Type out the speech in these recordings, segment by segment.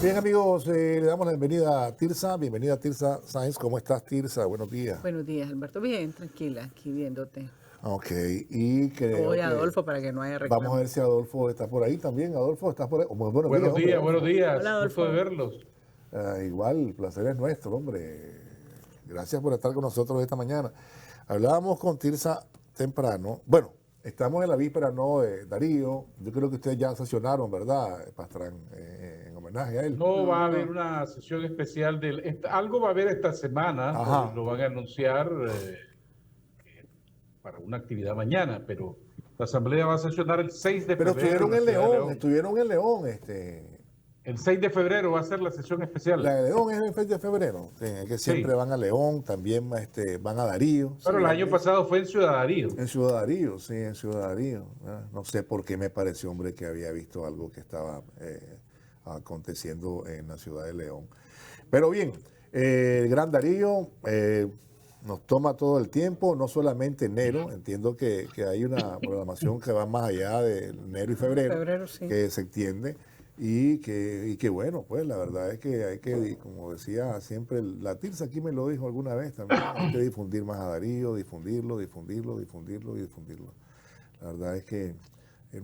Bien, amigos, le damos la bienvenida a Tirsa. Bienvenida a Tirsa Sáenz. ¿Cómo estás, Tirsa? Buenos días. Buenos días, Alberto. Bien, tranquila, aquí viéndote. Ok, y creo Oye, que Adolfo, para que no haya vamos a reclamo. ver si Adolfo está por ahí también. Adolfo, ¿estás por ahí? Muy buenos días, Buenos hombre, días, buenos Adolfo. Hola, días. Gusto de Adolfo. verlos. Igual, el placer es nuestro, hombre. Gracias por estar con nosotros esta mañana. Hablábamos con Tirsa temprano. Bueno, estamos en la víspera, ¿no? De Darío. Yo creo que ustedes ya sesionaron, ¿verdad, Pastrán? En homenaje a él. No va a haber No, una sesión especial algo va a haber esta semana, Ajá. lo van a anunciar para una actividad mañana, pero la asamblea va a sesionar el 6 de Pero febrero en estuvieron la en ciudad de León, León. estuvieron en León, El 6 de febrero va a ser la sesión La especial. de León es el 6 de febrero, que siempre Sí, van a León, también van a Darío, pero sí, el año pasado fue en Ciudad Darío. en Ciudad Darío, sí, en Ciudad Darío. No sé por qué me pareció, hombre, que había visto algo que estaba aconteciendo en la ciudad de León. Pero bien, el Gran Darío nos toma todo el tiempo, no solamente enero, entiendo que hay una programación que va más allá de enero y febrero, febrero sí. que se extiende y que bueno, pues la verdad es que hay que, como decía siempre, la Tirsa aquí me lo dijo alguna vez también, hay que difundir más a Darío, difundirlo, difundirlo, difundirlo y difundirlo. La verdad es que es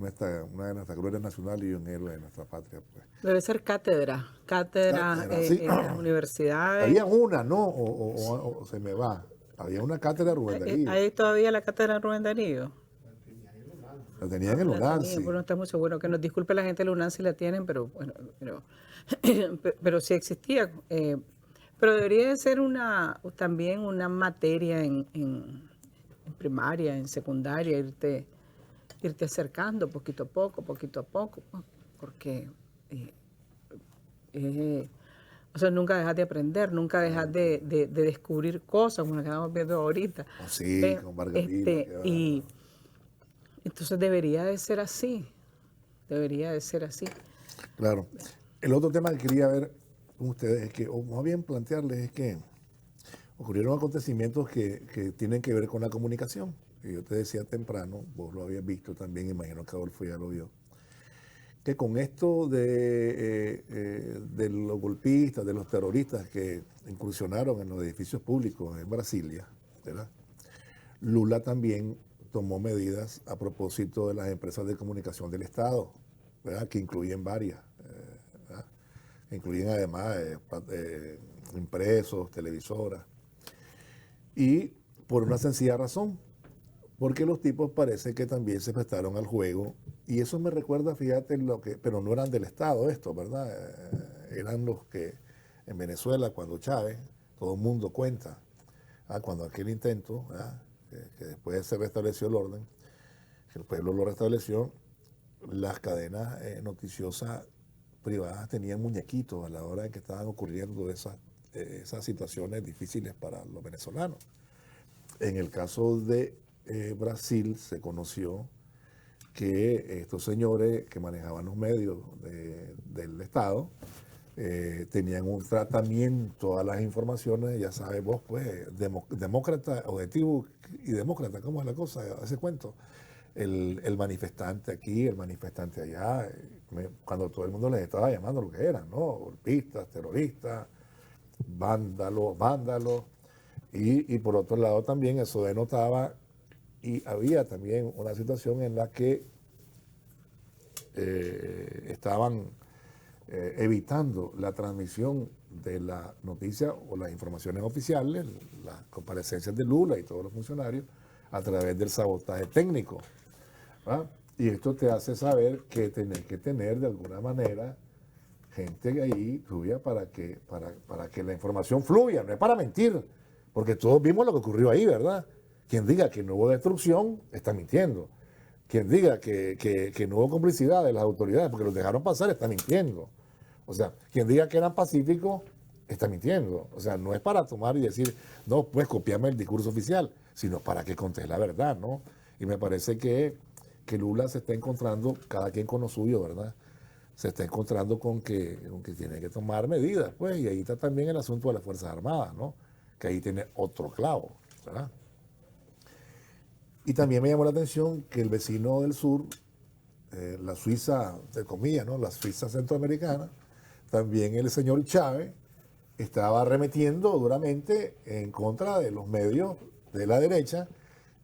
una de nuestras glorias nacionales y un héroe de nuestra patria, pues. Debe ser cátedra Era así. en las universidades. Había una, ¿no? O se me va. Había una cátedra Rubén Darío. ¿Hay todavía la cátedra Rubén Darío? La tenían en el La tenía, UNANSI. pero no está muy seguro. Que nos disculpe la gente de la UNAM si la tienen, pero bueno, pero sí existía. Pero debería de ser también una materia en primaria, en secundaria, irte acercando poquito a poco, pues, porque eh, eh, o sea, nunca dejas de aprender, nunca dejas de descubrir cosas, como lo que estamos viendo ahorita. Oh, sí, ¿Ve? con Margarita. Qué bárbaro. Y entonces debería de ser así, debería de ser así. Claro. El otro tema que quería ver con ustedes es que, o más bien plantearles, es que ocurrieron acontecimientos que tienen que ver con la comunicación. Y yo te decía temprano, vos lo habías visto también, imagino que Adolfo ya lo vio, que con esto de los golpistas, de los terroristas que incursionaron en los edificios públicos en Brasilia, ¿verdad? Lula también tomó medidas a propósito de las empresas de comunicación del Estado, ¿verdad? Que incluyen varias, ¿verdad? Que incluyen además impresos, televisoras. Y por una sencilla razón, porque los tipos parece que también se prestaron al juego. Y eso me recuerda, fíjate, pero no eran del Estado estos, ¿verdad? Eran los que en Venezuela, cuando Chávez, todo el mundo cuenta, cuando aquel intento, que después se restableció el orden, que el pueblo lo restableció, las cadenas noticiosas privadas tenían muñequitos a la hora en que estaban ocurriendo esas situaciones difíciles para los venezolanos. En el caso de Brasil se conoció que estos señores que manejaban los medios del Estado tenían un tratamiento a las informaciones, ya sabes vos, pues, demócrata, objetivo y demócrata, ¿cómo es la cosa? Ese cuento. El manifestante aquí, el manifestante allá, cuando todo el mundo les estaba llamando lo que eran, ¿no? Golpistas, terroristas, vándalos. Y por otro lado también eso denotaba, y había también una situación en la que estaban evitando la transmisión de la noticia o las informaciones oficiales, las comparecencias de Lula y todos los funcionarios, a través del sabotaje técnico. ¿Va? Y esto te hace saber que tenés que tener de alguna manera gente ahí tuya para que la información fluya, no es para mentir, porque todos vimos lo que ocurrió ahí, ¿verdad? Quien diga que no hubo destrucción está mintiendo. Quien diga que no hubo complicidad de las autoridades porque los dejaron pasar está mintiendo. O sea, quien diga que eran pacíficos está mintiendo. O sea, no es para tomar y decir, no, pues copiarme el discurso oficial, sino para que contes la verdad, ¿no? Y me parece que Lula se está encontrando, cada quien con lo suyo, ¿verdad? Se está encontrando con que tiene que tomar medidas, pues, y ahí está también el asunto de las Fuerzas Armadas, ¿no? Que ahí tiene otro clavo, ¿verdad? Y también me llamó la atención que el vecino del sur, la Suiza, de comillas, ¿no? La Suiza centroamericana, también el señor Chávez estaba arremetiendo duramente en contra de los medios de la derecha.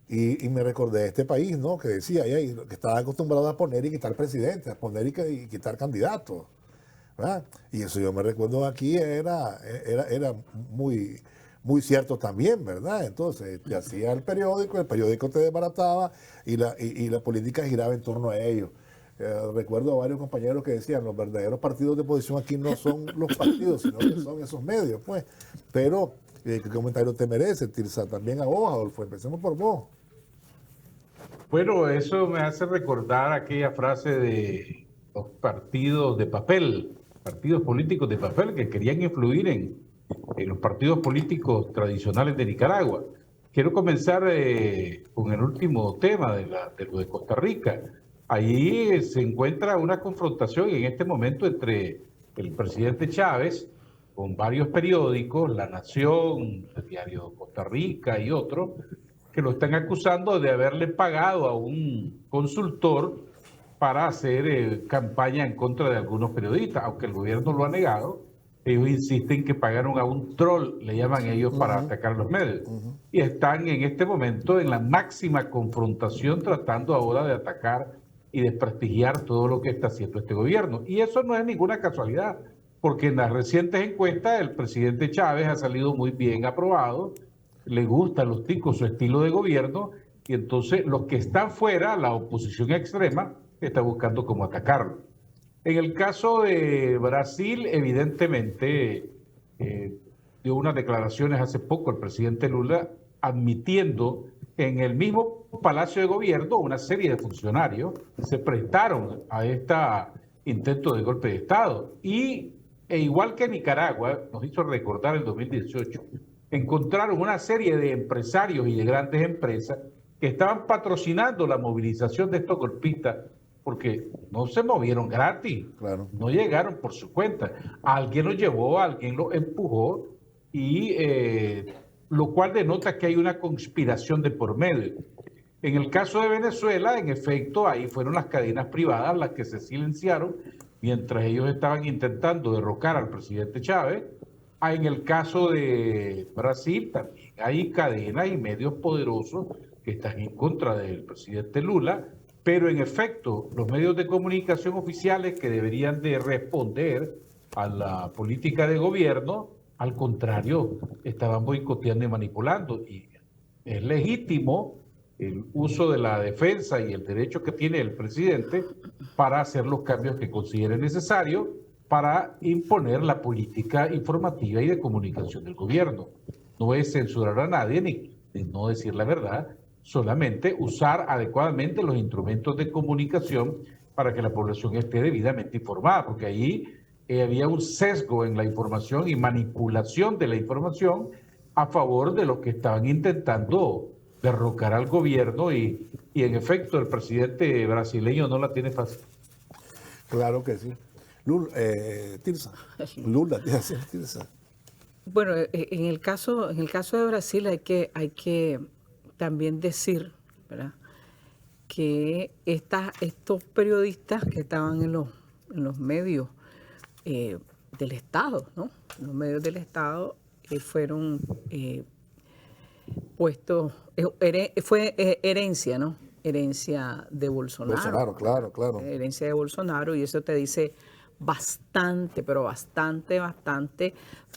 Y me recordé de este país, ¿no? Que decía que estaba acostumbrado a poner y quitar presidentes, a poner y quitar candidatos, ¿verdad? Y eso yo me recuerdo aquí era muy, muy cierto también, ¿verdad? Entonces, te hacía el periódico te desbarataba y la política giraba en torno a ellos. Recuerdo a varios compañeros que decían, los verdaderos partidos de oposición aquí no son los partidos, sino que son esos medios, pues. Pero, ¿qué comentario te merece, Tirsa? También a vos, Adolfo, empecemos por vos. Bueno, eso me hace recordar aquella frase de los partidos de papel, partidos políticos de papel que querían influir en los partidos políticos tradicionales de Nicaragua. Quiero comenzar con el último tema de lo de Costa Rica. Allí se encuentra una confrontación en este momento entre el presidente Chávez con varios periódicos, La Nación, el diario Costa Rica y otros, que lo están acusando de haberle pagado a un consultor para hacer campaña en contra de algunos periodistas, aunque el gobierno lo ha negado. Ellos insisten que pagaron a un troll, le llaman ellos, para atacar a los medios. Y están en este momento en la máxima confrontación, tratando ahora de atacar y desprestigiar todo lo que está haciendo este gobierno. Y eso no es ninguna casualidad, porque en las recientes encuestas el presidente Chávez ha salido muy bien aprobado, le gusta a los ticos su estilo de gobierno, y entonces los que están fuera, la oposición extrema, está buscando cómo atacarlo. En el caso de Brasil, evidentemente, dio unas declaraciones hace poco el presidente Lula admitiendo en el mismo Palacio de Gobierno una serie de funcionarios se prestaron a este intento de golpe de Estado. E igual que Nicaragua, nos hizo recordar en 2018, encontraron una serie de empresarios y de grandes empresas que estaban patrocinando la movilización de estos golpistas, porque no se movieron gratis, Claro. No llegaron por su cuenta. Alguien los llevó, alguien los empujó, y lo cual denota que hay una conspiración de por medio. En el caso de Venezuela, en efecto, ahí fueron las cadenas privadas las que se silenciaron mientras ellos estaban intentando derrocar al presidente Chávez. En el caso de Brasil también hay cadenas y medios poderosos que están en contra del presidente Lula, pero en efecto los medios de comunicación oficiales que deberían de responder a la política de gobierno, al contrario, estaban boicoteando y manipulando. Y es legítimo el uso de la defensa y el derecho que tiene el presidente para hacer los cambios que considere necesarios para imponer la política informativa y de comunicación del gobierno. No es censurar a nadie ni no decir la verdad, solamente usar adecuadamente los instrumentos de comunicación para que la población esté debidamente informada, porque ahí había un sesgo en la información y manipulación de la información a favor de los que estaban intentando derrocar al gobierno y en efecto el presidente brasileño no la tiene fácil. Claro que sí. Tirsa. Lula, Tirsa. Bueno, en el caso de Brasil hay que también decir, ¿verdad?, que estos periodistas que estaban en los medios del Estado, ¿no? Los medios del Estado fueron puestos, fue herencia, ¿no? Herencia de Bolsonaro. Claro. Herencia de Bolsonaro, y eso te dice bastante, pero bastante de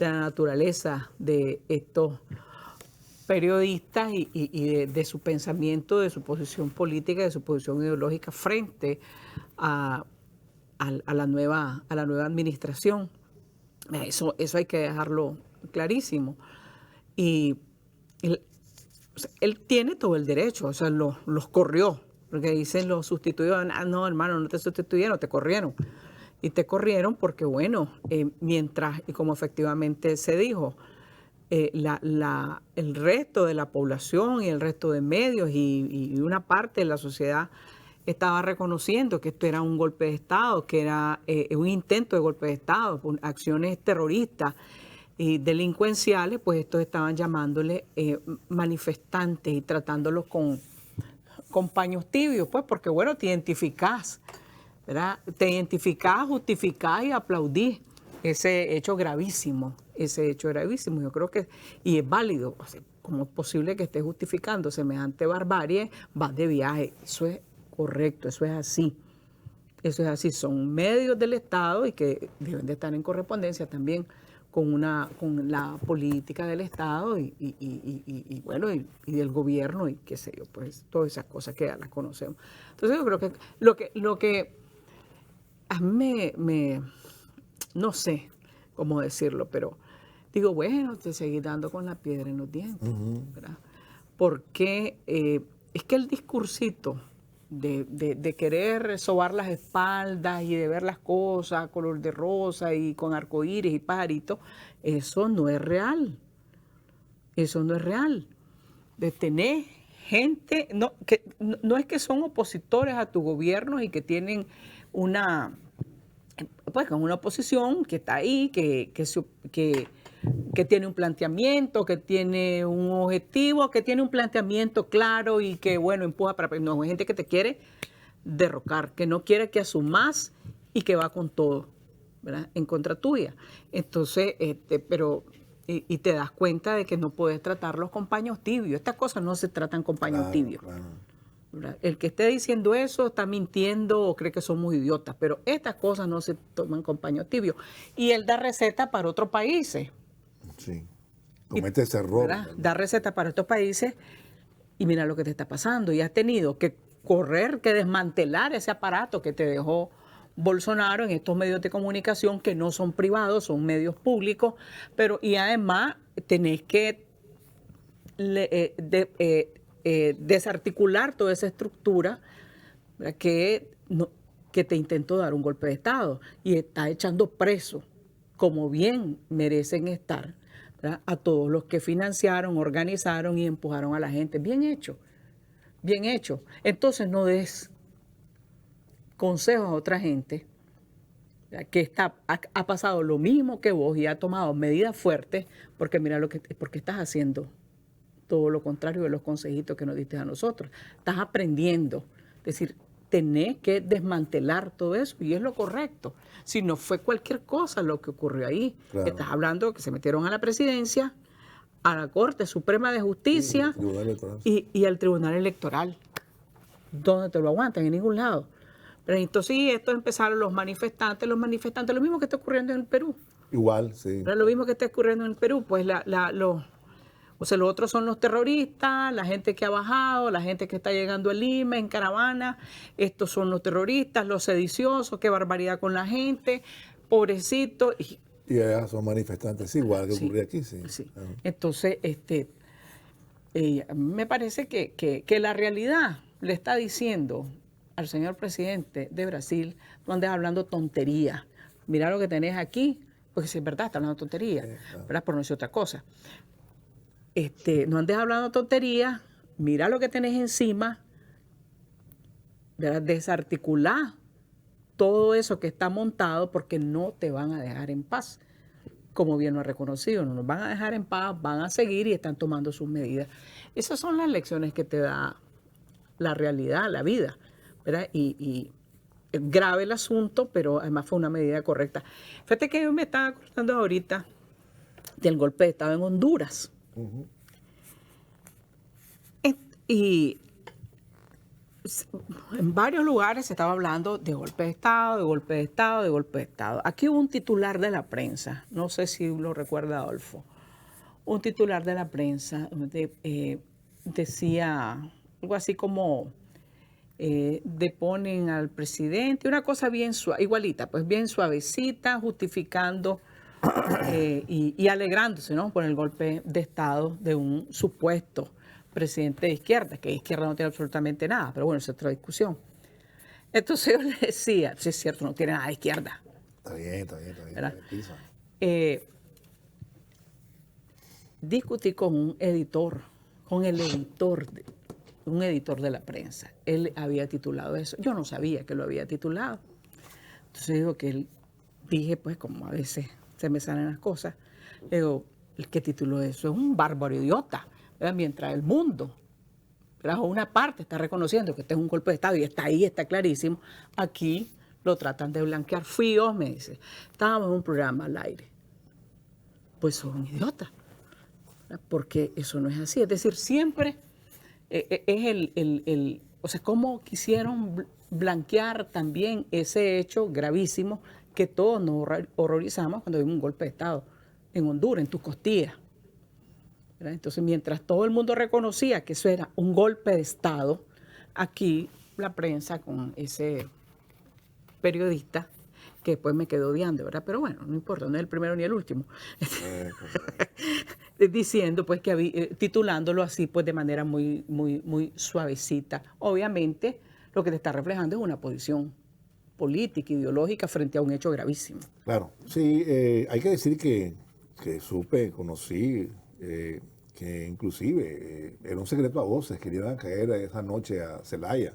la naturaleza de estos periodistas y de su pensamiento, de su posición política, de su posición ideológica frente a la nueva administración. Eso hay que dejarlo clarísimo. Y él tiene todo el derecho, o sea, los corrió, porque dicen los sustituyó, no, hermano, no te sustituyeron, te corrieron. Y te corrieron porque, bueno, mientras, y como efectivamente se dijo, el resto de la población y el resto de medios y una parte de la sociedad estaba reconociendo que esto era un golpe de Estado, que era un intento de golpe de Estado, acciones terroristas y delincuenciales, pues estos estaban llamándole manifestantes y tratándolos con paños tibios, pues porque, bueno, te identificás, ¿verdad? Te identificás, justificás y aplaudís ese hecho gravísimo, yo creo que, y es válido, o sea, ¿cómo es posible que esté justificando semejante barbarie? Vas de viaje, eso es correcto, eso es así. Eso es así, son medios del Estado y que deben de estar en correspondencia también con la política del Estado y bueno, y del gobierno y qué sé yo, pues todas esas cosas que ya las conocemos. Entonces yo creo que lo que a mí no sé cómo decirlo, pero digo, bueno, te seguís dando con la piedra en los dientes, ¿verdad? Porque es que el discursito de querer sobar las espaldas y de ver las cosas color de rosa y con arcoíris y pajaritos, eso no es real. Eso no es real. De tener gente, no es que son opositores a tu gobierno y que tienen pues con una oposición que está ahí, que tiene un planteamiento, que tiene un objetivo, que tiene un planteamiento claro y que, bueno, empuja para... No, hay gente que te quiere derrocar, que no quiere que asumas y que va con todo, ¿verdad? En contra tuya. Entonces, pero... Y te das cuenta de que no puedes tratarlos con paños tibios. Estas cosas no se tratan con paños tibios. Claro. El que esté diciendo eso está mintiendo o cree que somos idiotas, pero estas cosas no se toman con paños tibios. Y él da receta para otros países. Sí, comete ese error. Da receta para estos países y mira lo que te está pasando. Y has tenido que correr, que desmantelar ese aparato que te dejó Bolsonaro en estos medios de comunicación que no son privados, son medios públicos, pero y además tenés que desarticular toda esa estructura que te intentó dar un golpe de Estado y está echando preso, como bien merecen estar, ¿verdad?, a todos los que financiaron, organizaron y empujaron a la gente. Bien hecho, bien hecho. Entonces no des consejos a otra gente que ha pasado lo mismo que vos y ha tomado medidas fuertes, porque mira porque estás haciendo todo lo contrario de los consejitos que nos diste a nosotros. Estás aprendiendo. Es decir, tenés que desmantelar todo eso y es lo correcto. Si no fue cualquier cosa lo que ocurrió ahí. Claro. Estás hablando que se metieron a la presidencia, a la Corte Suprema de Justicia y al Tribunal Electoral. ¿Dónde te lo aguantan? En ningún lado. Pero entonces estos empezaron los manifestantes, lo mismo que está ocurriendo en el Perú. Igual, sí. Lo mismo que está ocurriendo en el Perú, pues los otros son los terroristas, la gente que ha bajado, la gente que está llegando a Lima en caravana, estos son los terroristas, los sediciosos, qué barbaridad con la gente, pobrecito. Y allá son manifestantes, igual que ocurrió aquí, sí. Entonces, me parece que la realidad le está diciendo al señor presidente de Brasil, no andes hablando tontería. Mira lo que tenés aquí, porque si es verdad, está hablando tontería, ¿verdad? Por no decir otra cosa. No andes hablando tontería, mira lo que tenés encima, ¿verdad? Desarticular todo eso que está montado porque no te van a dejar en paz. Como bien lo ha reconocido, no nos van a dejar en paz, van a seguir y están tomando sus medidas. Esas son las lecciones que te da la realidad, la vida, ¿verdad? Y es grave el asunto, pero además fue una medida correcta. Fíjate que yo me estaba acordando ahorita del golpe de Estado en Honduras. Uh-huh. Y en varios lugares se estaba hablando de golpe de Estado, de golpe de Estado, de golpe de Estado. Aquí hubo un titular de la prensa, no sé si lo recuerda Adolfo, un titular de la prensa decía algo así como deponen al presidente, una cosa bien igualita, pues bien suavecita, justificando y alegrándose, ¿no?, por el golpe de Estado de un supuesto presidente de izquierda, que de izquierda no tiene absolutamente nada, pero bueno, esa es otra discusión. Entonces yo le decía, sí es cierto, no tiene nada de izquierda. Está bien. Discutí con un editor de la prensa. Él había titulado eso. Yo no sabía que lo había titulado. Entonces digo que dije, pues como a veces se me salen las cosas, le digo, el que tituló eso es un bárbaro idiota, ¿verdad? Mientras el mundo, ¿verdad?, o una parte está reconociendo que este es un golpe de Estado y está ahí, está clarísimo, aquí lo tratan de blanquear. Fui yo, me dice, estábamos en un programa al aire. Pues son idiotas, porque eso no es así. Es decir, siempre es o sea, cómo quisieron blanquear también ese hecho gravísimo que todos nos horrorizamos cuando vimos un golpe de Estado en Honduras, en tus costillas. ¿Verdad? Entonces, mientras todo el mundo reconocía que eso era un golpe de Estado, aquí la prensa con ese periodista que después me quedó odiando, ¿verdad? Pero bueno, no importa, no es el primero ni el último. Diciendo, pues, que titulándolo así, pues, de manera muy, muy, muy suavecita. Obviamente, lo que te está reflejando es una posición política, ideológica, frente a un hecho gravísimo. Claro, sí, hay que decir que conocí, que inclusive era un secreto a voces que iban a caer esa noche a Celaya.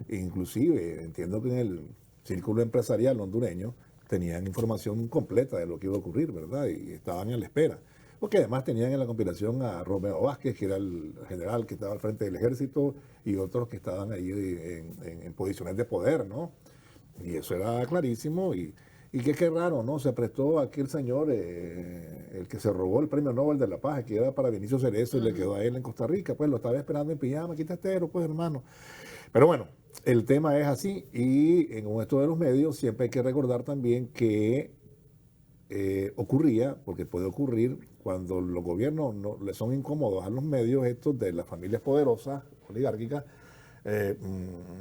Inclusive, entiendo que en el círculo empresarial hondureño tenían información completa de lo que iba a ocurrir, ¿verdad? Y estaban en la espera. Porque además tenían en la conspiración a Romeo Vázquez, que era el general que estaba al frente del ejército, y otros que estaban ahí en posiciones de poder, ¿no? Y eso era clarísimo. Y qué raro, ¿no? Se prestó aquí el señor, el que se robó el premio Nobel de la Paz, que era para Vinicio Cerezo, y le quedó a él en Costa Rica. Pues lo estaba esperando en pijama, quitatero, pues hermano. Pero bueno, el tema es así. Y en esto de los medios siempre hay que recordar también que ocurría, porque puede ocurrir, cuando los gobiernos no le son incómodos a los medios estos de las familias poderosas, oligárquicas,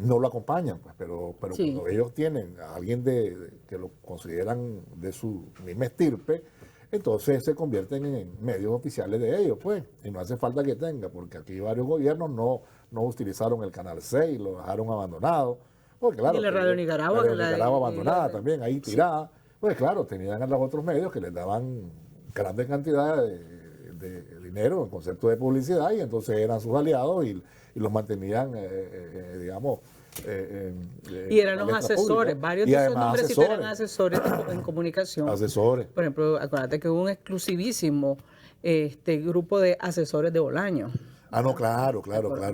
no lo acompañan, pues, pero Sí. cuando ellos tienen a alguien que lo consideran de su misma estirpe, entonces se convierten en medios oficiales de ellos, pues, y no hace falta que tenga, porque aquí varios gobiernos no utilizaron el Canal 6, lo dejaron abandonado. Pues, claro, Y la Radio Nicaragua, la Radio que la- Nicaragua y abandonada la- también, ahí tirada. Pues claro, tenían a los otros medios que les daban grandes cantidades de dinero en concepto de publicidad, y entonces eran sus aliados y los mantenían, digamos, Y eran los palestra asesores, pública. varios Y de esos además nombrecitos eran asesores en comunicación. Asesores. Por ejemplo, acuérdate que hubo un exclusivísimo grupo de asesores de Bolaño. Ah, no, claro. ¿Verdad?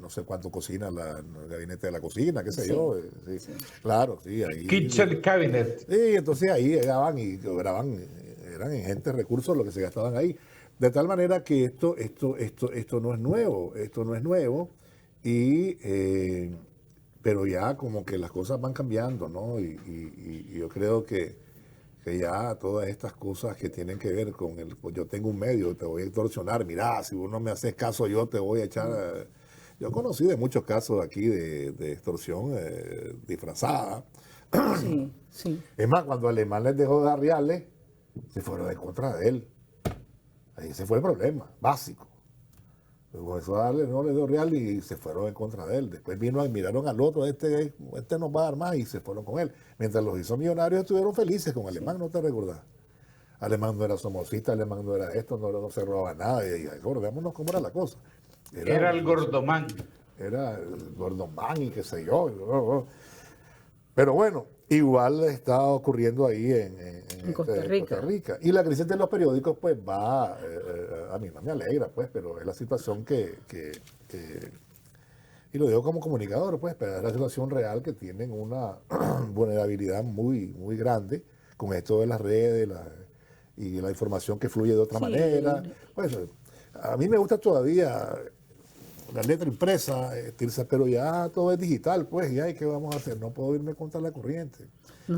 No sé cuánto cocina el gabinete de la cocina, qué sé Sí. yo. Sí. Claro, sí, ahí. Kitchen Cabinet. Sí, entonces ahí llegaban y cobraban, eran ingentes recursos lo que se gastaban ahí. De tal manera que esto no es nuevo, pero ya como que las cosas van cambiando, ¿no? Y yo creo que ya todas estas cosas que tienen que ver con yo tengo un medio, te voy a extorsionar, mirá, si vos no me haces caso yo te voy a echar. Yo conocí de muchos casos aquí de extorsión disfrazada. Sí, sí. Es más, cuando Alemán les dejó de dar reales, se fueron en contra de él. Ahí ese fue el problema, básico. Comenzó a darle, no le dio real y se fueron en contra de él. Después miraron al otro, este nos va a dar más, y se fueron con él. Mientras los hizo millonarios estuvieron felices con Alemán, ¿no te recordás? Alemán no era somocista, Alemán no era esto, no se robaba nada. Y acordémonos cómo era la cosa. Era el gordomán. Era el Gordonman y qué sé yo. Pero bueno, igual está ocurriendo ahí en Costa Rica. Y la crisis de los periódicos, pues va, a mí no me alegra, pues, pero es la situación y lo digo como comunicador, pues, pero es la situación real, que tienen una vulnerabilidad muy, muy grande con esto de las redes y la información que fluye de otra Sí. manera. Pues, a mí me gusta todavía la letra impresa, Tirsa, pero ya todo es digital, pues, y ¿qué vamos a hacer? No puedo irme contra la corriente.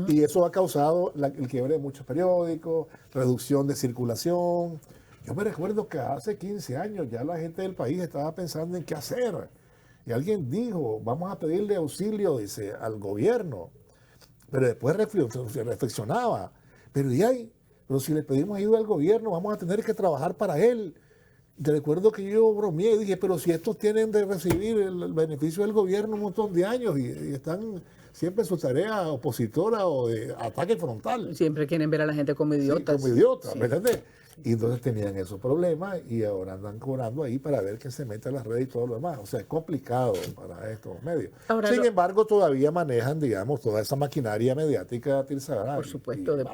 Y eso ha causado el quiebre de muchos periódicos, reducción de circulación. Yo me recuerdo que hace 15 años ya la gente del país estaba pensando en qué hacer. Y alguien dijo, vamos a pedirle auxilio, dice, al gobierno. Pero después reflexionaba, pero pero si le pedimos ayuda al gobierno, vamos a tener que trabajar para él. Te recuerdo que yo bromeé y dije, pero si estos tienen de recibir el beneficio del gobierno un montón de años y están siempre en su tarea opositora o de ataque frontal. Siempre quieren ver a la gente como idiotas. Sí, como idiotas, Sí. ¿verdad? Y entonces tenían esos problemas y ahora andan cobrando ahí para ver que se mete a las redes y todo lo demás. O sea, es complicado para estos medios. Ahora, Sin embargo, todavía manejan, digamos, toda esa maquinaria mediática, Tirsa. Por supuesto, y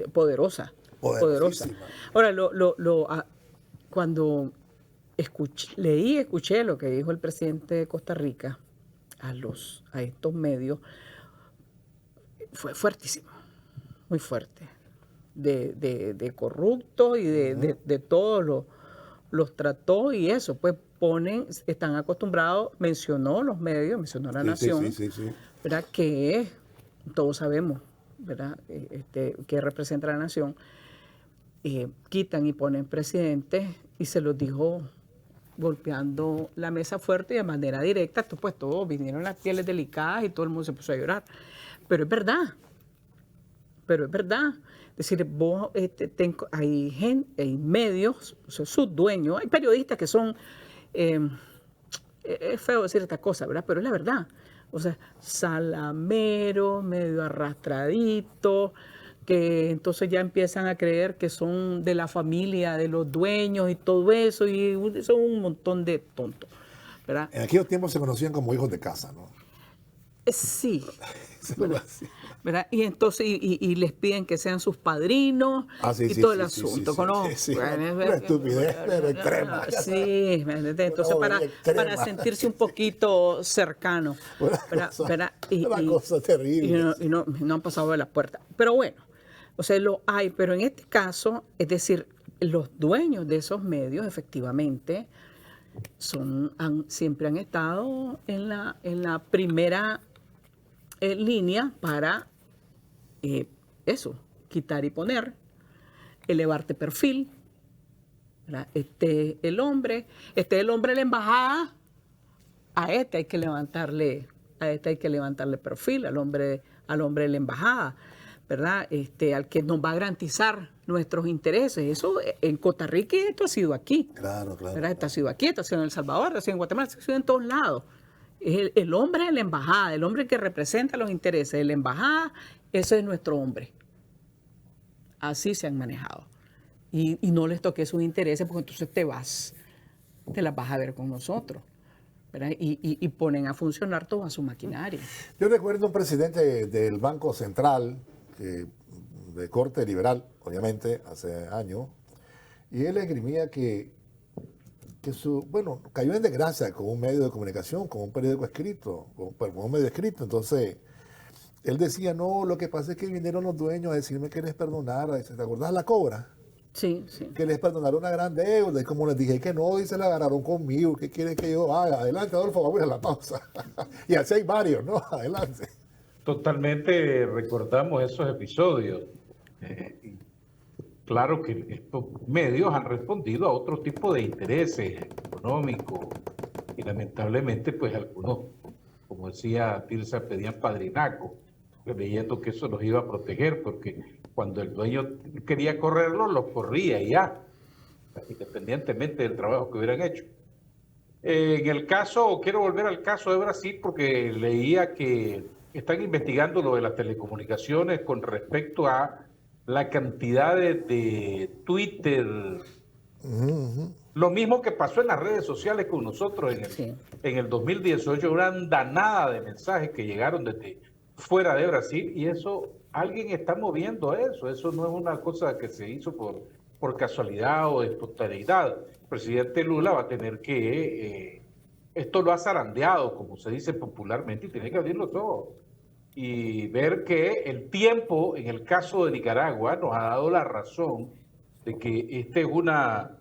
poderosa. Poderosísima. Ahora, cuando escuché lo que dijo el presidente de Costa Rica a estos medios, fue fuertísimo, muy fuerte, de corruptos y de todos los trató y eso, pues están acostumbrados, mencionó los medios, mencionó la nación, Sí. ¿verdad? Que todos sabemos, ¿verdad? Que representa la nación, quitan y ponen presidentes y se los dijo golpeando la mesa fuerte y de manera directa, pues todos vinieron las pieles delicadas y todo el mundo se puso a llorar. Pero es verdad. Es decir, vos, hay medios, o sea, sus dueños, hay periodistas que son, es feo decir esta cosa, ¿verdad? Pero es la verdad. O sea, salamero, medio arrastradito, que entonces ya empiezan a creer que son de la familia de los dueños y todo eso, y son un montón de tontos, ¿verdad? En aquellos tiempos se conocían como hijos de casa, ¿no? Sí. ¿Verdad? Y entonces y les piden que sean sus padrinos y todo el asunto. Una estupidez pero extrema. Sí, entonces para sentirse un poquito cercano. Una cosa terrible. Y no han pasado de la puerta. Pero bueno, o sea, lo hay, pero en este caso, es decir, los dueños de esos medios efectivamente siempre han estado en la primera línea para quitar y poner, elevarte perfil, ¿verdad? El hombre de la embajada, hay que levantarle perfil, al hombre de la embajada, ¿verdad? Al que nos va a garantizar nuestros intereses. Eso en Costa Rica, esto ha sido aquí. Claro. ¿Verdad? Esto ha sido aquí, esto ha sido en El Salvador, esto ha sido en Guatemala, esto ha sido en todos lados. El hombre de la embajada, el hombre que representa los intereses de la embajada, ese es nuestro hombre. Así se han manejado. Y no les toque sus intereses porque entonces te las vas a ver con nosotros, ¿verdad? Y ponen a funcionar toda su maquinaria. Yo recuerdo un presidente del Banco Central, de corte liberal, obviamente, hace años, y él esgrimía que cayó en desgracia con un medio de comunicación, con un periódico escrito, con un medio escrito. Entonces, él decía, no, lo que pasa es que vinieron los dueños a decirme que les perdonara. ¿Te acordás la Cobra? Sí. Que les perdonaron una gran deuda. Y como les dije que no, y se la agarraron conmigo. ¿Qué quieren que yo haga? Adelante, Adolfo, vamos a la pausa. Y así hay varios, ¿no? Adelante. Totalmente recordamos esos episodios. Claro que estos medios han respondido a otro tipo de intereses económicos y lamentablemente pues algunos, como decía Tirsa, pedían padrinaco, creyendo que eso los iba a proteger porque cuando el dueño quería correrlos, los corría y ya, independientemente del trabajo que hubieran hecho. En el caso, quiero volver al caso de Brasil porque leía que están investigando lo de las telecomunicaciones con respecto a la cantidad de Twitter, lo mismo que pasó en las redes sociales con nosotros en el 2018, una andanada de mensajes que llegaron desde fuera de Brasil y eso, alguien está moviendo eso no es una cosa que se hizo por casualidad o de espontaneidad. El presidente Lula va a tener que, esto lo ha zarandeado, como se dice popularmente, y tiene que abrir los ojos y ver que el tiempo, en el caso de Nicaragua, nos ha dado la razón de que esta es una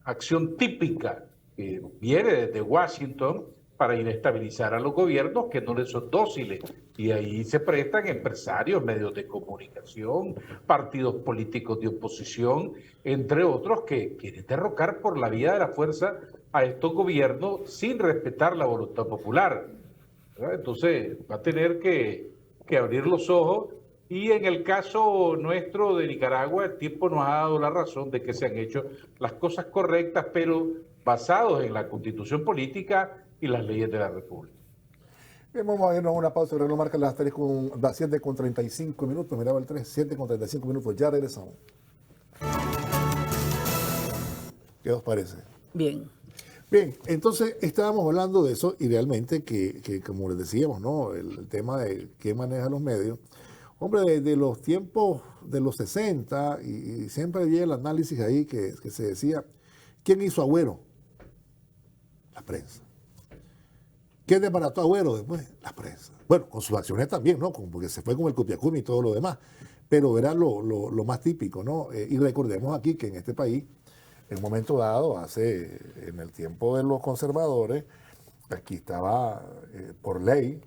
acción típica que viene desde Washington para inestabilizar a los gobiernos que no les son dóciles. Y ahí se prestan empresarios, medios de comunicación, partidos políticos de oposición, entre otros, que quieren derrocar por la vía de la fuerza a estos gobiernos sin respetar la voluntad popular, ¿verdad? Entonces va a tener que abrir los ojos y en el caso nuestro de Nicaragua el tiempo nos ha dado la razón de que se han hecho las cosas correctas pero basados en la constitución política y las leyes de la República. Bien, vamos a irnos a una pausa, el reloj marca las 7:35 minutos, miraba el 3, 7:35 minutos, ya regresamos. ¿Qué os parece? Bien, entonces estábamos hablando de eso y realmente que como les decíamos, ¿no? El tema de quién maneja los medios. Hombre, de los tiempos de los 60, y siempre había el análisis ahí que se decía, ¿quién hizo Agüero? La prensa. ¿Qué desbarató Agüero después? La prensa. Bueno, con sus acciones también, ¿no? Porque se fue con el Copiacumi y todo lo demás. Pero era lo más típico, ¿no? Y recordemos aquí que en este país, en un momento dado, en el tiempo de los conservadores, aquí estaba por ley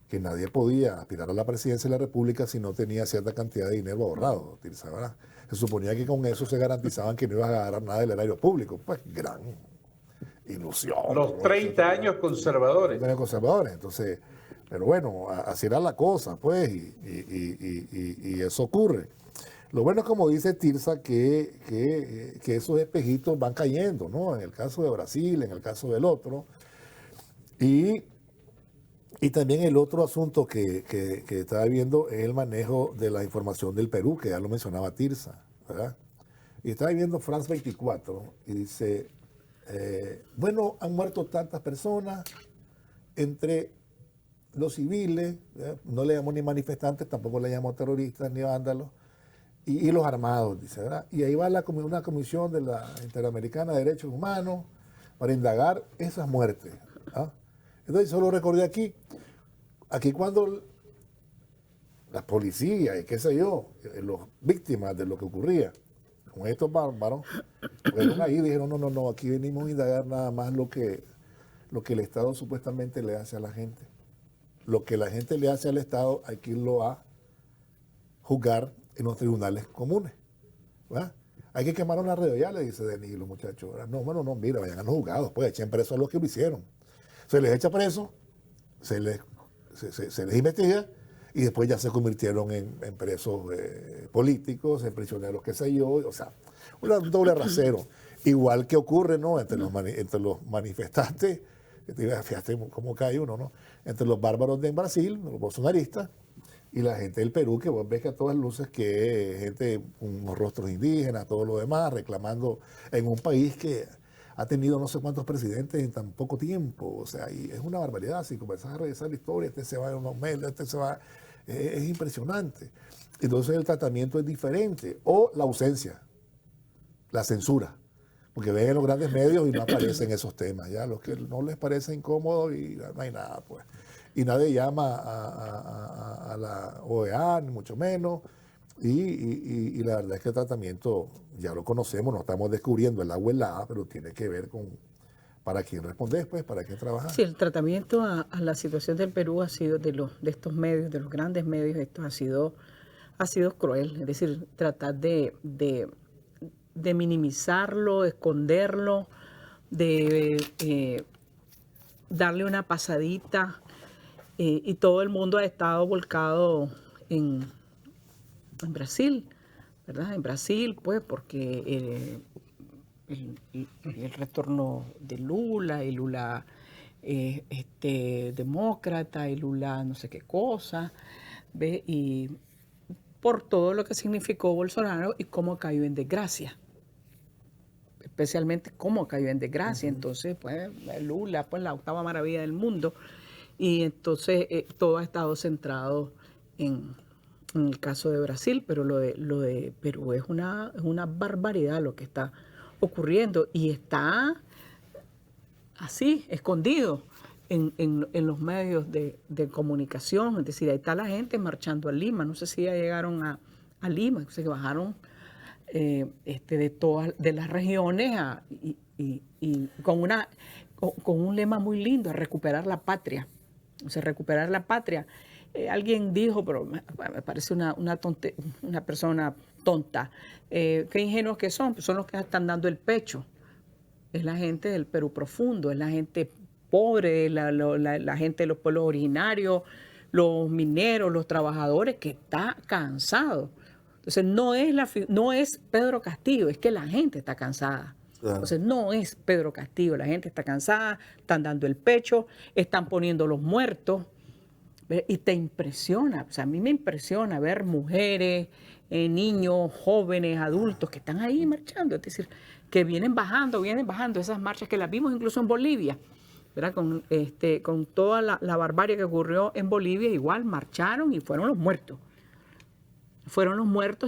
que nadie podía aspirar a la presidencia de la República si no tenía cierta cantidad de dinero ahorrado. ¿Verdad? Se suponía que con eso se garantizaban que no iban a agarrar nada del erario público. Pues gran ilusión. Los 30 años conservadores. Conservadores, entonces, pero bueno, así era la cosa, pues, y eso ocurre. Lo bueno es, como dice Tirsa, que esos espejitos van cayendo, ¿no? En el caso de Brasil, en el caso del otro. Y también el otro asunto que estaba viendo es el manejo de la información del Perú, que ya lo mencionaba Tirsa, ¿verdad? Y estaba viendo France 24 y dice, bueno, han muerto tantas personas entre los civiles, no le llamó ni manifestantes, tampoco le llamó terroristas ni vándalos, y los armados, dice, ¿verdad? Y ahí va una comisión de la Interamericana de Derechos Humanos para indagar esas muertes. ¿Ah? Entonces, solo recordé aquí cuando las policías y qué sé yo, los víctimas de lo que ocurría con estos bárbaros, fueron ahí y dijeron, no, aquí venimos a indagar nada más lo que el Estado supuestamente le hace a la gente. Lo que la gente le hace al Estado hay que irlo a juzgar en los tribunales comunes. ¿Verdad? Hay que quemar una red, ya le dice Denis y los muchachos. ¿Verdad? No, mira, vayan a los juzgados, pues echen preso a los que lo hicieron. Se les echa preso, se les investiga y después ya se convirtieron en presos políticos, en prisioneros, qué sé yo. O sea, un doble rasero. Igual que ocurre, ¿no? Entre los manifestantes, fíjate cómo cae uno, ¿no? Entre los bárbaros de Brasil, los bolsonaristas, y la gente del Perú, que vos ves que a todas luces que es gente con unos rostros indígenas, todo lo demás, reclamando en un país que ha tenido no sé cuántos presidentes en tan poco tiempo. O sea, y es una barbaridad. Si comenzás a revisar la historia, este se va en unos meses, este se va. Es impresionante. Entonces el tratamiento es diferente. O la ausencia, la censura. Porque ven en los grandes medios y no aparecen esos temas. Ya los que no les parece incómodo y no hay nada, pues. Y nadie llama a la OEA, ni mucho menos. Y la verdad es que el tratamiento ya lo conocemos, no estamos descubriendo el agua helada, pero tiene que ver con para quién responder, pues, para quién trabajar. Sí, el tratamiento a la situación del Perú ha sido de estos medios, de los grandes medios, esto ha sido cruel. Es decir, tratar de minimizarlo, esconderlo, de darle una pasadita, y todo el mundo ha estado volcado en Brasil, ¿verdad? En Brasil, pues, porque el retorno de Lula, y Lula demócrata, y Lula no sé qué cosa, ¿ve? Y por todo lo que significó Bolsonaro y cómo cayó en desgracia. Especialmente cómo cayó en desgracia. Entonces, pues, Lula, pues, la octava maravilla del mundo. Y entonces todo ha estado centrado en el caso de Brasil, pero lo de Perú es una barbaridad lo que está ocurriendo, y está así, escondido en los medios de comunicación. Es decir, ahí está la gente marchando a Lima. No sé si ya llegaron a Lima, se bajaron de todas las regiones y con un lema muy lindo: recuperar la patria. O sea, recuperar la patria. Alguien dijo, pero me parece una persona tonta, qué ingenuos que son, pues son los que están dando el pecho. Es la gente del Perú profundo, es la gente pobre, la gente de los pueblos originarios, los mineros, los trabajadores, que está cansado. Entonces no es Pedro Castillo, es que la gente está cansada. Claro. Entonces no es Pedro Castillo, la gente está cansada, están dando el pecho, están poniendo los muertos. Y te impresiona, o sea, a mí me impresiona ver mujeres, niños, jóvenes, adultos que están ahí marchando. Es decir, que vienen bajando esas marchas que las vimos incluso en Bolivia, ¿verdad? Con toda la barbarie que ocurrió en Bolivia, igual marcharon y fueron los muertos.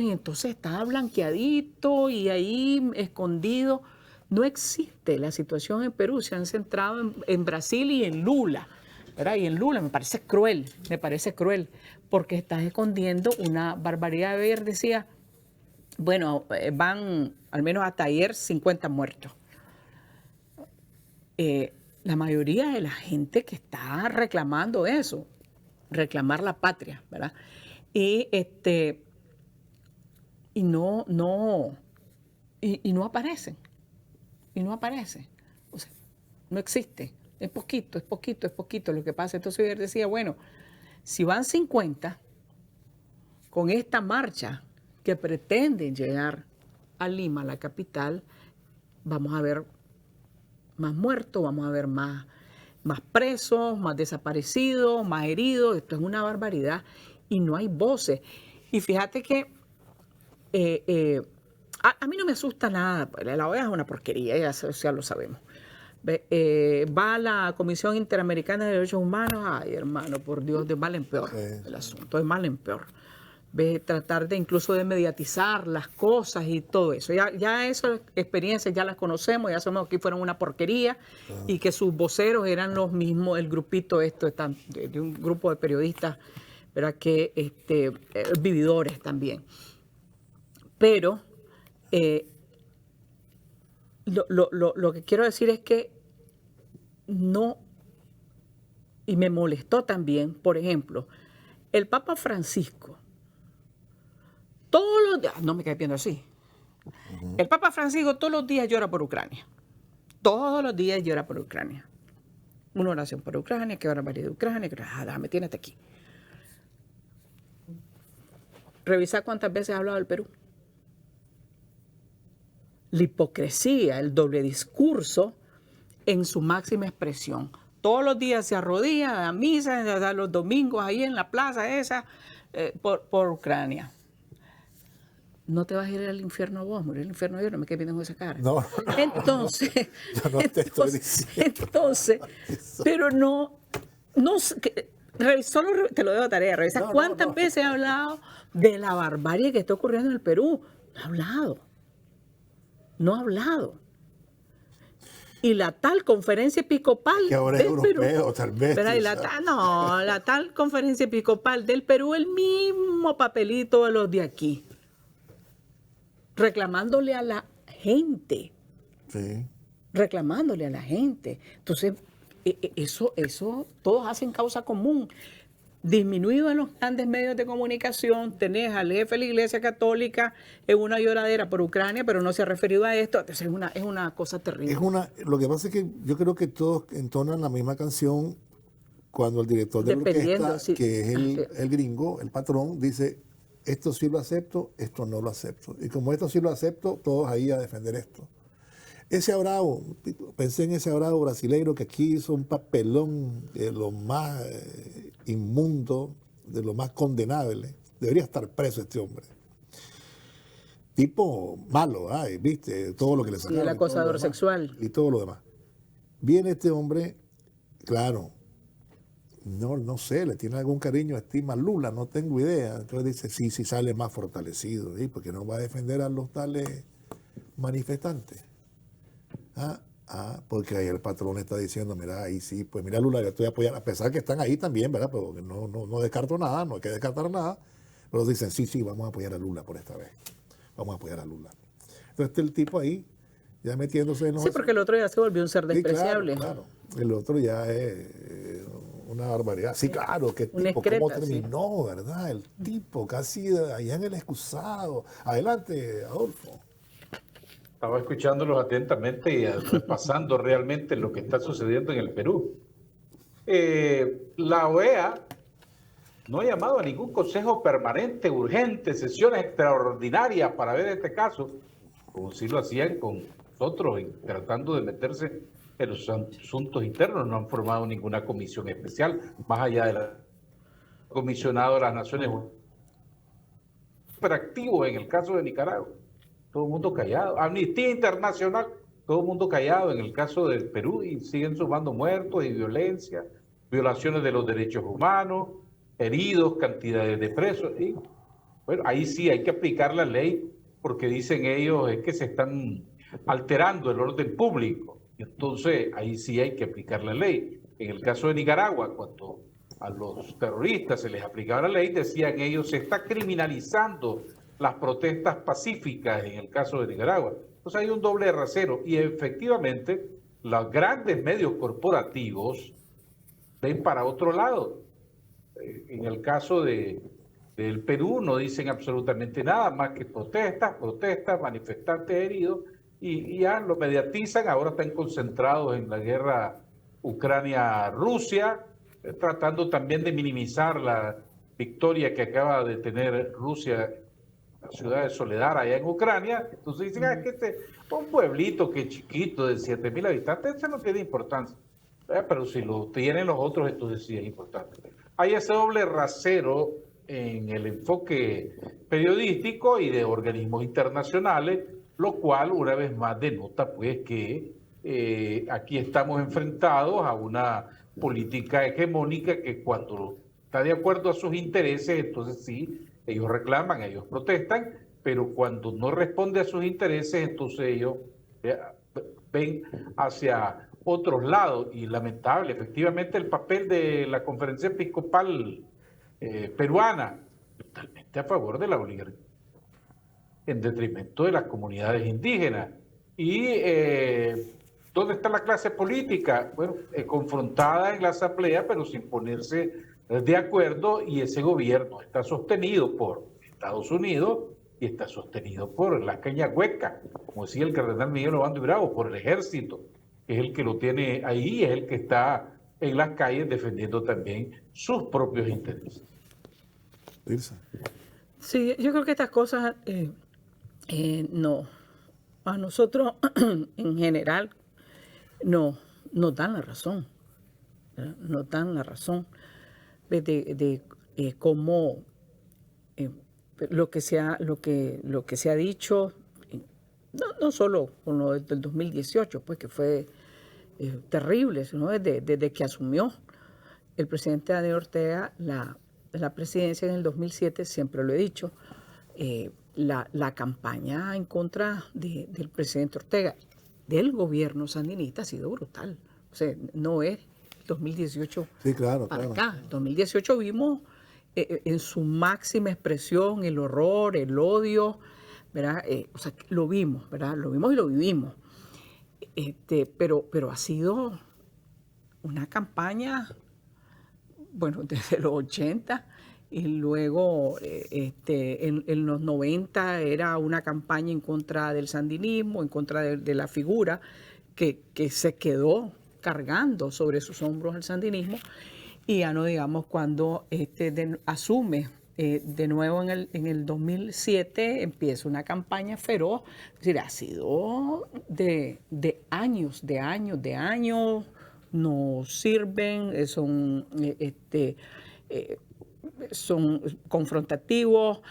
Y entonces estaba blanqueadito y ahí escondido. No existe la situación en Perú, se han centrado en Brasil y en Lula. ¿verdad? Y en Lula me parece cruel, porque estás escondiendo una barbaridad. Ayer decía, bueno, van al menos hasta ayer 50 muertos. La mayoría de la gente que está reclamando eso, reclamar la patria, ¿verdad? Y no aparecen, o sea, no existe, es poquito lo que pasa. Entonces yo decía, bueno, si van 50 con esta marcha que pretenden llegar a Lima, la capital, vamos a ver más muertos, vamos a ver más presos, más desaparecidos, más heridos. Esto es una barbaridad y no hay voces. Y fíjate que a mí no me asusta nada. La OEA es una porquería, ya lo sabemos. Va a la Comisión Interamericana de Derechos Humanos. Ay, hermano, por Dios, de mal en peor el asunto, de mal en peor. Tratar de incluso de mediatizar las cosas y todo eso. Ya esas experiencias ya las conocemos, ya sabemos que fueron una porquería y que sus voceros eran los mismos, el grupito de un grupo de periodistas, ¿verdad? Que vividores también. Pero lo que quiero decir es que no, y me molestó también, por ejemplo, el Papa Francisco, todos los días, no me quedé viendo así, el Papa Francisco todos los días llora por Ucrania, todos los días llora por Ucrania, una oración por Ucrania, que barbaridad de Ucrania, que déjame, tienes aquí. Revisa cuántas veces ha hablado del Perú. La hipocresía, el doble discurso en su máxima expresión. Todos los días se arrodilla, da misa, da los domingos ahí en la plaza esa, por Ucrania. No te vas a ir al infierno vos, morir al infierno yo, no me quedes viendo con esa cara. No. Entonces, yo no te estoy diciendo. Entonces, pero no solo te lo dejo a tarea, revisa cuántas veces he hablado de la barbarie que está ocurriendo en el Perú. No ha hablado. Y la tal conferencia episcopal que ahora del es europeo, Perú, tal vez. la tal conferencia episcopal del Perú, el mismo papelito de los de aquí, reclamándole a la gente. Sí. Reclamándole a la gente. Entonces, eso todos hacen causa común. Disminuido en los grandes medios de comunicación, tenés al jefe de la Iglesia Católica en una lloradera por Ucrania, pero no se ha referido a esto. Entonces es una cosa terrible. Lo que pasa es que yo creo que todos entonan la misma canción cuando el director de la orquesta, sí, que es el gringo, el patrón, dice, esto sí lo acepto, esto no lo acepto. Y como esto sí lo acepto, todos ahí a defender esto. Ese Abrao, pensé en ese Abrao brasileiro que aquí hizo un papelón de lo más inmundo, de lo más condenable. Debería estar preso este hombre. Tipo malo, ¿viste? Todo lo que le sacaron. Sí, el acosador sexual. Y todo lo demás. Viene este hombre, claro, no sé, le tiene algún cariño, estima a Lula, no tengo idea. Entonces dice, sí sale más fortalecido, ¿sí? Porque no va a defender a los tales manifestantes. Porque ahí el patrón está diciendo, mira, ahí sí, pues mira Lula, yo estoy apoyando, a pesar que están ahí también, ¿verdad? Pero no descarto nada, no hay que descartar nada, pero dicen, sí, vamos a apoyar a Lula por esta vez, vamos a apoyar a Lula. Entonces el tipo ahí, ya metiéndose en los... Sí, porque el otro ya se volvió un ser despreciable. Sí, claro, el otro ya es una barbaridad. Sí, claro, que tipo, excreta, cómo terminó, ¿verdad? El tipo casi allá en el excusado. Adelante, Adolfo. Estaba escuchándolos atentamente y repasando realmente lo que está sucediendo en el Perú. La OEA no ha llamado a ningún consejo permanente, urgente, sesiones extraordinarias para ver este caso, como si lo hacían con nosotros, tratando de meterse en los asuntos internos. No han formado ninguna comisión especial, más allá del comisionado de las Naciones Unidas. Súper activo en el caso de Nicaragua. Todo el mundo callado. Amnistía Internacional, todo el mundo callado en el caso del Perú, y siguen sumando muertos y violencia, violaciones de los derechos humanos, heridos, cantidades de presos. Y bueno, ahí sí hay que aplicar la ley, porque dicen ellos es que se están alterando el orden público. Entonces ahí sí hay que aplicar la ley. En el caso de Nicaragua, cuando a los terroristas se les aplicaba la ley, decían ellos, se está criminalizando las protestas pacíficas en el caso de Nicaragua. Entonces hay un doble rasero y efectivamente los grandes medios corporativos ven para otro lado. En el caso del Perú no dicen absolutamente nada más que protestas, manifestantes heridos y ya lo mediatizan. Ahora están concentrados en la guerra Ucrania-Rusia, tratando también de minimizar la victoria que acaba de tener Rusia en la ciudad de Soledar, allá en Ucrania. Entonces dicen, que un pueblito que es chiquito, de 7.000 habitantes, eso no tiene importancia. Pero si lo tienen los otros, entonces sí es importante. Hay ese doble rasero en el enfoque periodístico y de organismos internacionales, lo cual una vez más denota pues que aquí estamos enfrentados a una política hegemónica que cuando está de acuerdo a sus intereses, entonces sí, ellos reclaman, ellos protestan, pero cuando no responde a sus intereses, entonces ellos ven hacia otros lados. Y lamentable, efectivamente, el papel de la Conferencia Episcopal peruana, totalmente a favor de la oligarquía, en detrimento de las comunidades indígenas. Y ¿dónde está la clase política? Bueno, confrontada en la asamblea, pero sin ponerse de acuerdo, y ese gobierno está sostenido por Estados Unidos y está sostenido por la cañahueca, como decía el cardenal Miguel Obando y Bravo, por el ejército, que es el que lo tiene ahí, es el que está en las calles defendiendo también sus propios intereses. Sí, yo creo que estas cosas no, a nosotros en general no nos dan la razón, ¿verdad? Nos dan la razón de cómo lo que se ha dicho, no solo con lo del 2018, pues que fue terrible, sino desde que asumió el presidente Daniel Ortega la presidencia en el 2007, siempre lo he dicho, la campaña en contra del presidente Ortega, del gobierno sandinista, ha sido brutal. O sea, no es 2018 sí, claro, para claro. acá. En 2018 vimos en su máxima expresión el horror, el odio, ¿verdad? O sea, lo vimos, ¿verdad? Lo vimos y lo vivimos. Pero ha sido una campaña, bueno, desde los 80 y luego en los 90 era una campaña en contra del sandinismo, en contra de la figura que se quedó cargando sobre sus hombros el sandinismo, y ya no digamos cuando asume de nuevo en el 2007, empieza una campaña feroz. Es decir, ha sido de años, no sirven, son confrontativos,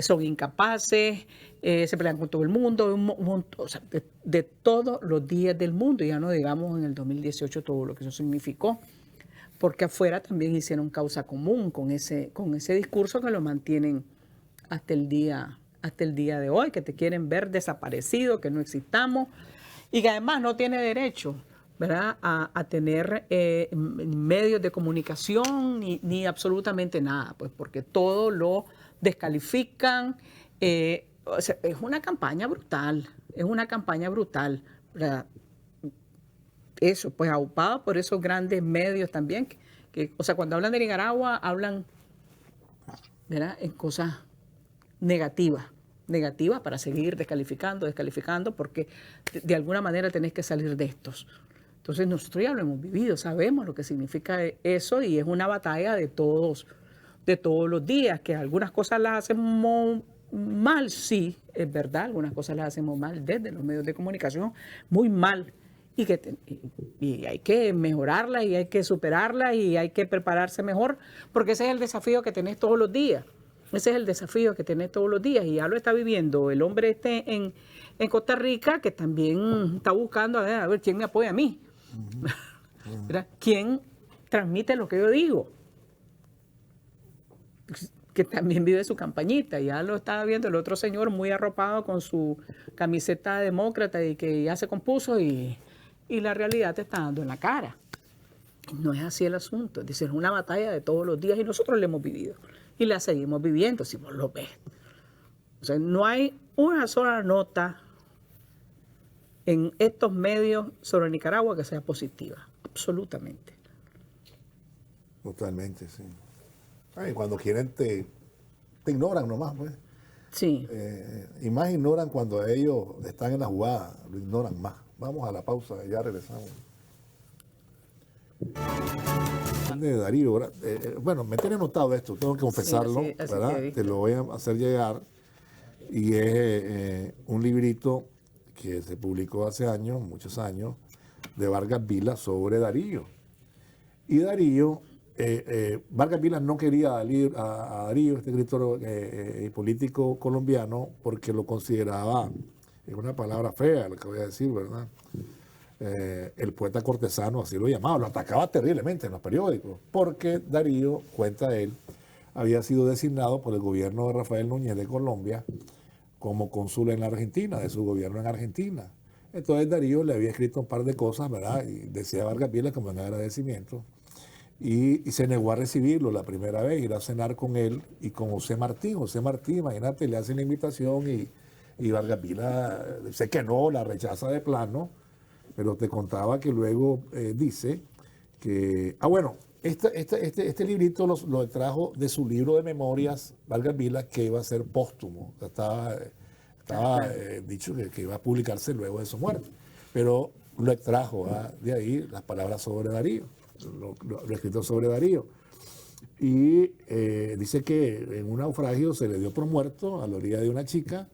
son incapaces, se pelean con todo el mundo, o sea, de todos los días del mundo, ya no digamos en el 2018 todo lo que eso significó, porque afuera también hicieron causa común con ese discurso que lo mantienen hasta el día de hoy, que te quieren ver desaparecido, que no existamos, y que además no tiene derecho, ¿verdad?, a tener medios de comunicación ni absolutamente nada, pues porque todo lo descalifican. O sea, es una campaña brutal, ¿verdad? Eso, pues aupado por esos grandes medios también, o sea, cuando hablan de Nicaragua, hablan, ¿verdad?, en cosas negativas para seguir descalificando, porque de alguna manera tenés que salir de estos. Entonces nosotros ya lo hemos vivido, sabemos lo que significa eso, y es una batalla de todos los días, que algunas cosas las hacemos mal, sí, es verdad, algunas cosas las hacemos mal desde los medios de comunicación, muy mal, y hay que mejorarlas, y hay que superarlas, y hay que prepararse mejor, porque ese es el desafío que tenés todos los días. Ese es el desafío que tenés todos los días, y ya lo está viviendo el hombre en Costa Rica, que también está buscando a ver quién me apoya a mí. ¿Verdad? ¿Quién transmite lo que yo digo? Que también vive su campañita. Ya lo estaba viendo el otro señor muy arropado con su camiseta demócrata y que ya se compuso, y la realidad te está dando en la cara. No es así el asunto. Es decir, es una batalla de todos los días y nosotros la hemos vivido y la seguimos viviendo, si vos lo ves. O sea, no hay una sola nota en estos medios sobre Nicaragua que sea positiva, absolutamente. Totalmente, sí. Ay, cuando quieren te ignoran nomás, pues. Sí. Y más ignoran cuando ellos están en la jugada, lo ignoran más. Vamos a la pausa, ya regresamos. De Darío, ¿verdad? Bueno, me tiene notado esto, tengo que confesarlo, Sí, así ¿verdad? te he visto. Te lo voy a hacer llegar. Y es un librito que se publicó hace años, muchos años, de Vargas Vila sobre Darío. Y Darío, Vargas Vila no quería a Darío, este escritor y político colombiano, porque lo consideraba, es una palabra fea lo que voy a decir, ¿verdad? El poeta cortesano, así lo llamaba, lo atacaba terriblemente en los periódicos, porque Darío, cuenta él, había sido designado por el gobierno de Rafael Núñez de Colombia como cónsul en la Argentina, de su gobierno en Argentina. Entonces Darío le había escrito un par de cosas, ¿verdad? Y decía Vargas Vila como en agradecimiento. Y se negó a recibirlo la primera vez, ir a cenar con él y con José Martín. José Martín, imagínate, le hace la invitación y Vargas Vila dice que no, la rechaza de plano, pero te contaba que luego dice que... Ah, bueno, este librito lo trajo de su libro de memorias, Vargas Vila, que iba a ser póstumo. O sea, estaba dicho que iba a publicarse luego de su muerte. Pero lo extrajo de ahí las palabras sobre Darío, lo escrito sobre Darío. Y dice que en un naufragio se le dio por muerto a la orilla de una chica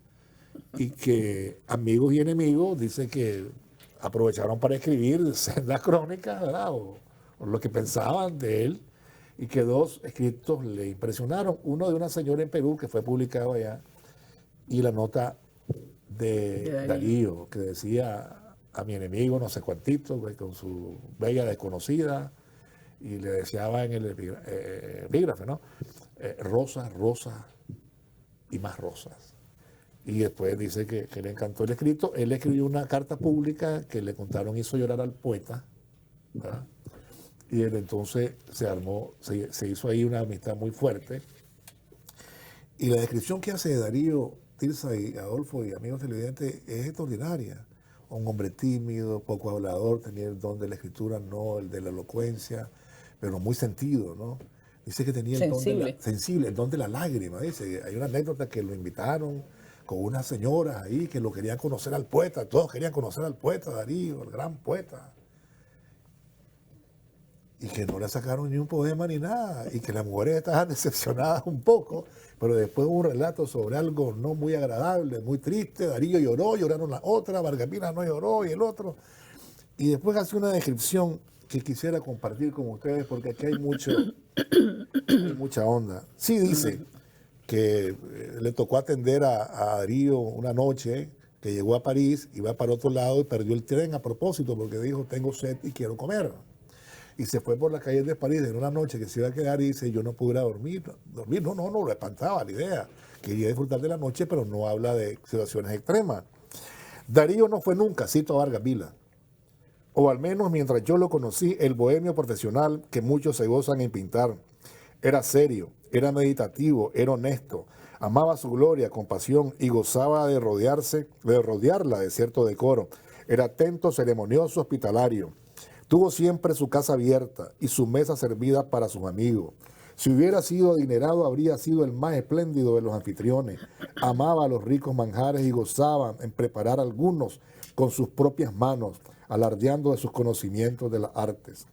y que amigos y enemigos dice que aprovecharon para escribir las crónicas, ¿verdad? O lo que pensaban de él, y que dos escritos le impresionaron. Uno de una señora en Perú que fue publicado allá, y la nota de Darío, que decía a mi enemigo, no sé cuantito, con su bella desconocida, y le deseaba en el epígrafe, ¿no? Rosas, rosas y más rosas. Y después dice que le encantó el escrito. Él escribió una carta pública que le contaron hizo llorar al poeta, ¿verdad? Y desde entonces se hizo ahí una amistad muy fuerte. Y la descripción que hace de Darío, Tirsa y Adolfo y amigos televidentes es extraordinaria. Un hombre tímido, poco hablador, tenía el don de la escritura, no el de la elocuencia, pero muy sentido, ¿no? Dice que tenía el don de la, sensible, el don de la lágrima. Dice, hay una anécdota que lo invitaron con unas señoras ahí que lo querían conocer al poeta, todos querían conocer al poeta Darío, el gran poeta. Y que no le sacaron ni un poema ni nada, y que las mujeres estaban decepcionadas un poco, pero después hubo un relato sobre algo no muy agradable, muy triste. Darío lloró, lloraron las otras, Vargas Vila no lloró y el otro. Y después hace una descripción que quisiera compartir con ustedes porque aquí hay mucha onda. Sí dice que le tocó atender a Darío una noche, que llegó a París, iba para otro lado y perdió el tren a propósito porque dijo, tengo sed y quiero comer. Y se fue por las calles de París en una noche que se iba a quedar y dice, yo no pudiera dormir. No, lo espantaba la idea. Quería disfrutar de la noche, pero no habla de situaciones extremas. Darío no fue nunca, cito a Vargas Vila, o al menos mientras yo lo conocí, el bohemio profesional que muchos se gozan en pintar. Era serio, era meditativo, era honesto, amaba su gloria con pasión y gozaba de rodearla de cierto decoro. Era atento, ceremonioso, hospitalario. Tuvo siempre su casa abierta y su mesa servida para sus amigos. Si hubiera sido adinerado, habría sido el más espléndido de los anfitriones. Amaba los ricos manjares y gozaba en preparar algunos con sus propias manos, alardeando de sus conocimientos de las artes.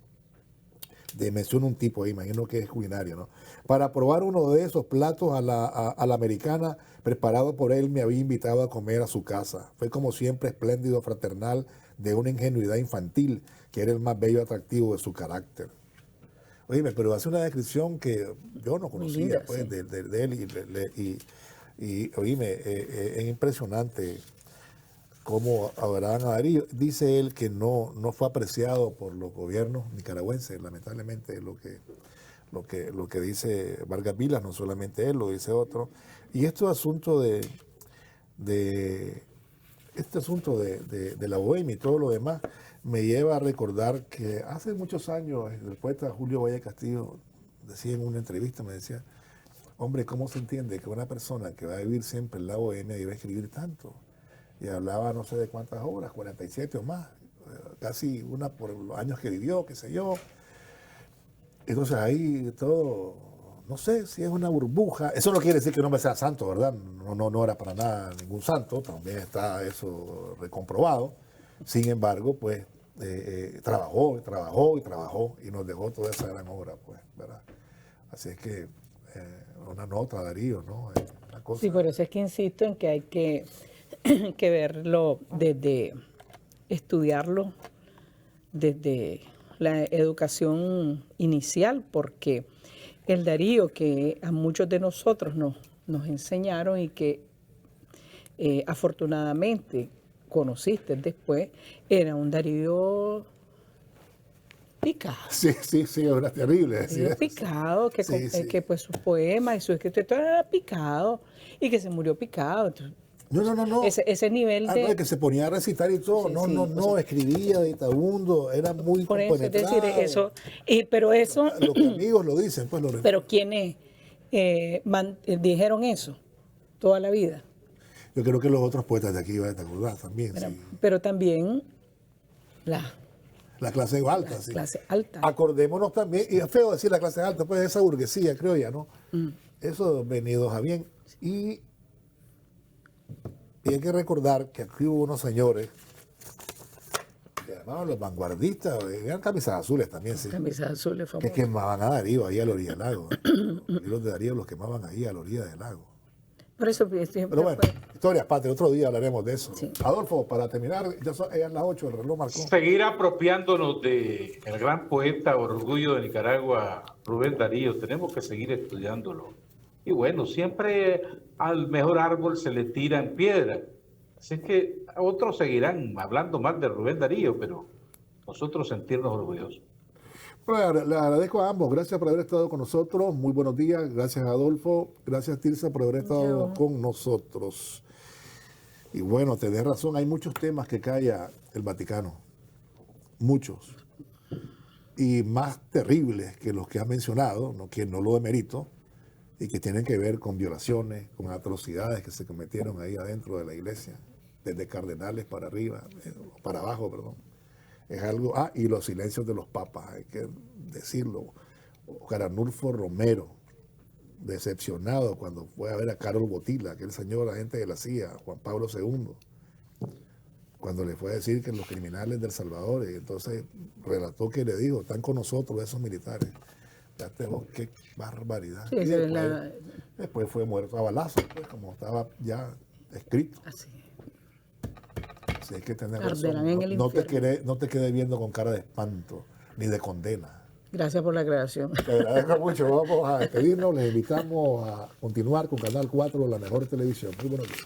Menciona un tipo ahí, imagino que es culinario, ¿no? Para probar uno de esos platos a la americana, preparado por él, me había invitado a comer a su casa. Fue como siempre espléndido, fraternal, de una ingenuidad infantil, que era el más bello atractivo de su carácter. Oíme, pero hace una descripción que yo no conocía, linda, pues, sí, de él, y oíme, es impresionante cómo adoraban a Darío. Dice él que no fue apreciado por los gobiernos nicaragüenses, lamentablemente, lo que dice Vargas Vila, no solamente él, lo dice otro. Y esto es asunto de este asunto de la bohemia y todo lo demás me lleva a recordar que hace muchos años el poeta Julio Valle Castillo decía en una entrevista, me decía, hombre, ¿cómo se entiende que una persona que va a vivir siempre en la bohemia debe escribir tanto? Y hablaba no sé de cuántas obras, 47 o más, casi una por los años que vivió, qué sé yo. Entonces ahí todo, no sé si es una burbuja. Eso no quiere decir que no me sea santo, ¿verdad? No era para nada ningún santo, también está eso recomprobado. Sin embargo, pues trabajó y nos dejó toda esa gran obra, pues, ¿verdad? Así es que una nota, Darío, ¿no? Una cosa. Sí, por eso es que insisto en que hay que verlo estudiarlo desde la educación inicial, porque el Darío que a muchos de nosotros nos enseñaron y que afortunadamente conociste después, era un Darío picado. Sí, era terrible decir eso. Picado, que, Sí. que pues sus poemas y su escritura era picado y que se murió picado. Entonces, No. Ese nivel de... No, que se ponía a recitar y todo. Sí, no, escribía de itabundo, era muy Por eso, es decir, compenetrado. eso, pero eso, Los que amigos lo dicen, pues pero ¿quiénes dijeron eso toda la vida? Yo creo que los otros poetas de aquí van a acordar también, sí. Pero también La clase alta, sí. clase alta. Acordémonos también, y es feo decir la clase alta, pues esa burguesía, creo ya, ¿no? Eso venidos a bien. Y hay que recordar que aquí hubo unos señores que llamaban los vanguardistas, eran camisas azules también, sí. Camisas azules Que famosas. quemaban a Darío ahí a la orilla del lago. Los libros de Darío los quemaban ahí a la orilla del lago. Por eso siempre Pero bueno, fue- historias patria, otro día hablaremos de eso. Sí. Adolfo, para terminar, ya son las 8, el reloj marcó. Seguir apropiándonos del gran poeta orgullo de Nicaragua, Rubén Darío. Tenemos que seguir estudiándolo. Y bueno, siempre al mejor árbol se le tiran piedras. Así que otros seguirán hablando mal de Rubén Darío, pero nosotros sentirnos orgullosos. Bueno, le agradezco a ambos, gracias por haber estado con nosotros, muy buenos días, gracias Adolfo, gracias Tirsa por haber estado con nosotros. Y bueno, tenés razón, hay muchos temas que calla el Vaticano, muchos, y más terribles que los que ha mencionado, que no lo demerito, y que tienen que ver con violaciones, con atrocidades que se cometieron ahí adentro de la iglesia, desde cardenales para arriba, para abajo, perdón. Es algo, y los silencios de los papas, hay que decirlo. Oscar Arnulfo Romero, decepcionado cuando fue a ver a Carol Botila, aquel señor agente de la CIA, Juan Pablo II, cuando le fue a decir que los criminales del Salvador, y entonces relató que le dijo, están con nosotros esos militares. Fíjate vos, qué barbaridad. Sí, Y esa es después fue muerto a balazos, pues, como estaba ya escrito. así. Sí, hay que tener Arderán razón. en el infierno. No te quedes viendo con cara de espanto ni de condena. Gracias por la aclaración. Te agradezco mucho. Vamos a despedirnos. Les invitamos a continuar con Canal 4, la mejor televisión. Muy buenos días.